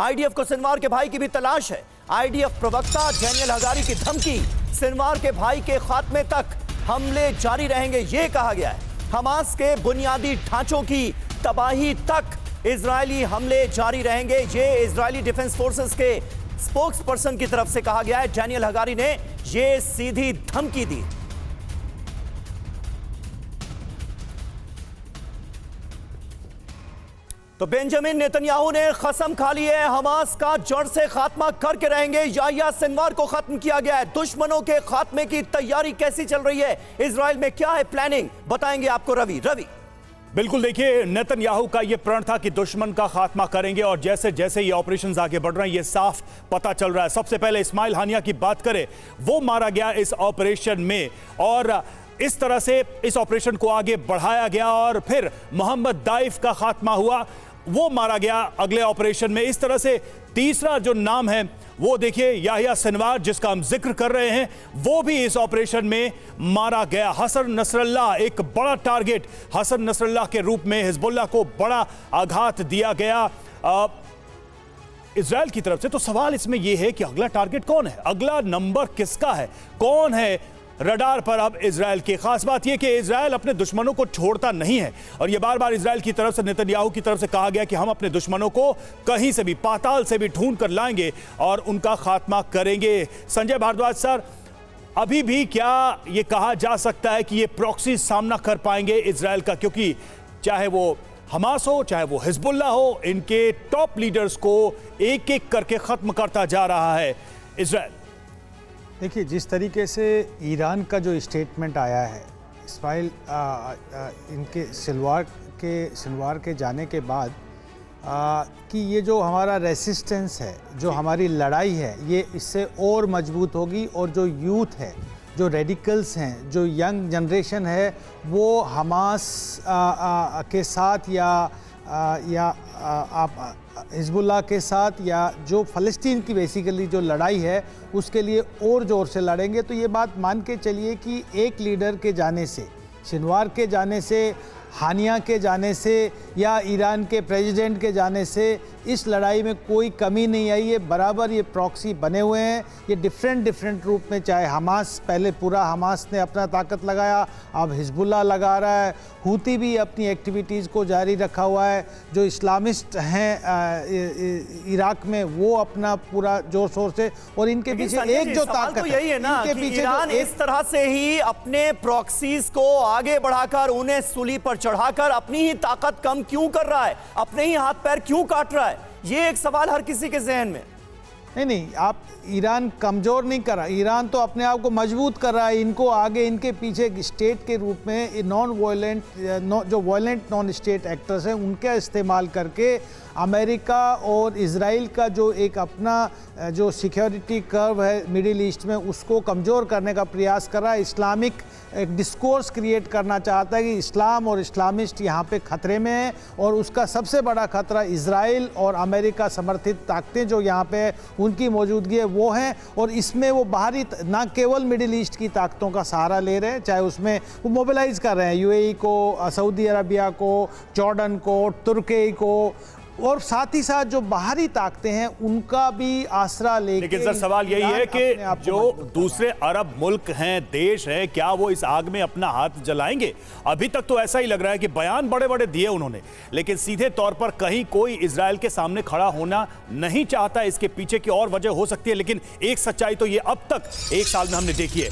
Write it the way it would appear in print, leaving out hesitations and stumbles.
IDF को Sinwar के भाई की भी तलाश है। आईडीएफ प्रवक्ता डैनियल हजारी की धमकी, सिनवार के भाई के खात्मे तक हमले जारी रहेंगे, यह कहा गया है। हमास के बुनियादी ढांचों की तबाही तक इजरायली हमले जारी रहेंगे, ये इजरायली डिफेंस फोर्सेस के स्पोक्स पर्सन की तरफ से कहा गया है। डैनियल हजारी ने यह सीधी धमकी दी। तो बेंजामिन नेतन्याहू ने कसम खा ली है, हमास का जड़ से खात्मा करके रहेंगे। याह्या सिनवार को खत्म किया गया है। दुश्मनों के खात्मे की तैयारी कैसी चल रही है, इजराइल में क्या है प्लानिंग, बताएंगे आपको रवि। बिल्कुल, देखिए नेतन्याहू का यह प्रण था कि दुश्मन का खात्मा करेंगे और जैसे जैसे ये ऑपरेशंस आगे बढ़ रहे हैं ये साफ पता चल रहा है। सबसे पहले इस्माइल हानिया की बात करें, वो मारा गया इस ऑपरेशन में और इस तरह से इस ऑपरेशन को आगे बढ़ाया गया और फिर मोहम्मद दाइफ का खात्मा हुआ, वो मारा गया अगले ऑपरेशन में। इस तरह से तीसरा जो नाम है वो देखिए याह्या सिनवार, जिसका हम जिक्र कर रहे हैं, वो भी इस ऑपरेशन में मारा गया। हसन नसरल्लाह एक बड़ा टारगेट, हसन नसरल्लाह के रूप में हिजबुल्लाह को बड़ा आघात दिया गया इजराइल की तरफ से। तो सवाल इसमें यह है कि अगला टारगेट कौन है, अगला नंबर किसका है, कौन है रडार पर अब इजराइल की। खास बात यह कि इजराइल अपने दुश्मनों को छोड़ता नहीं है और यह बार बार इजराइल की तरफ से, नेतन्याहू की तरफ से कहा गया कि हम अपने दुश्मनों को कहीं से भी, पाताल से भी ढूंढ कर लाएंगे और उनका खात्मा करेंगे। संजय भारद्वाज सर, अभी भी क्या यह कहा जा सकता है कि ये प्रॉक्सी सामना कर पाएंगे इजराइल का, क्योंकि चाहे वो हमास हो चाहे वो हिजबुल्लाह हो, इनके टॉप लीडर्स को एक एक करके खत्म करता जा रहा है इजराइल। देखिए, जिस तरीके से ईरान का जो स्टेटमेंट आया है इस्माइल इनके सिनवार के जाने के बाद कि ये जो हमारा रेसिस्टेंस है, जो हमारी लड़ाई है, ये इससे और मजबूत होगी और जो यूथ है, जो रेडिकल्स हैं, जो यंग जनरेशन है, वो हमास के साथ या आप हिजबुल्लाह के साथ या जो फ़लस्तीन की बेसिकली जो लड़ाई है उसके लिए और ज़ोर से लड़ेंगे। तो ये बात मान के चलिए कि एक लीडर के जाने से, सिनवार के जाने से, हानिया के जाने से या ईरान के प्रेसिडेंट के जाने से इस लड़ाई में कोई कमी नहीं आई है। बराबर ये प्रॉक्सी बने हुए हैं, ये डिफरेंट रूप में, चाहे हमास, पहले पूरा हमास ने अपना ताकत लगाया, अब हिजबुल्लाह लगा रहा है, हूती भी अपनी एक्टिविटीज़ को जारी रखा हुआ है, जो इस्लामिस्ट हैं इराक में वो अपना पूरा जोर शोर से, और इनके पीछे एक जो ताकत तो यही है ना कि ईरान इस तरह से ही अपने प्रॉक्सीज को आगे बढ़ाकर, उन्हें सूली पर चढ़ाकर अपनी ही ताकत कम क्यों कर रहा है, अपने ही हाथ पैर क्यों काट रहा है, ये एक सवाल हर किसी के जहन में। नहीं, आप ईरान कमज़ोर नहीं कर रहा, ईरान तो अपने आप को मजबूत कर रहा है। इनको आगे, इनके पीछे एक स्टेट के रूप में जो वायलेंट नॉन स्टेट एक्टर्स हैं उनका इस्तेमाल करके अमेरिका और इजराइल का जो एक अपना जो सिक्योरिटी कर्व है मिडिल ईस्ट में, उसको कमज़ोर करने का प्रयास कर रहा है। इस्लामिक एक डिस्कोर्स क्रिएट करना चाहता है कि इस्लाम और इस्लामिस्ट यहाँ पे खतरे में है और उसका सबसे बड़ा खतरा इजराइल और अमेरिका समर्थित ताकतें जो यहाँ पे उनकी मौजूदगी है वो हैं। और इसमें वो बाहरी, ना केवल मिडिल ईस्ट की ताकतों का सहारा ले रहे हैं, चाहे उसमें वो मोबिलाइज कर रहे हैं यूएई को, सऊदी अरबिया को, जॉर्डन को, तुर्की को, और साथ ही साथ जो बाहरी ताकतें हैं उनका भी आसरा लेके। लेकिन सर सवाल यही है कि जो दूसरे अरब मुल्क हैं, देश हैं, क्या वो इस आग में अपना हाथ जलाएंगे? अभी तक तो ऐसा ही लग रहा है कि बयान बड़े बड़े दिए उन्होंने, लेकिन सीधे तौर पर कहीं कोई इजराइल के सामने खड़ा होना नहीं चाहता। इसके पीछे की और वजह हो सकती है, लेकिन एक सच्चाई तो ये अब तक एक साल में हमने देखी है।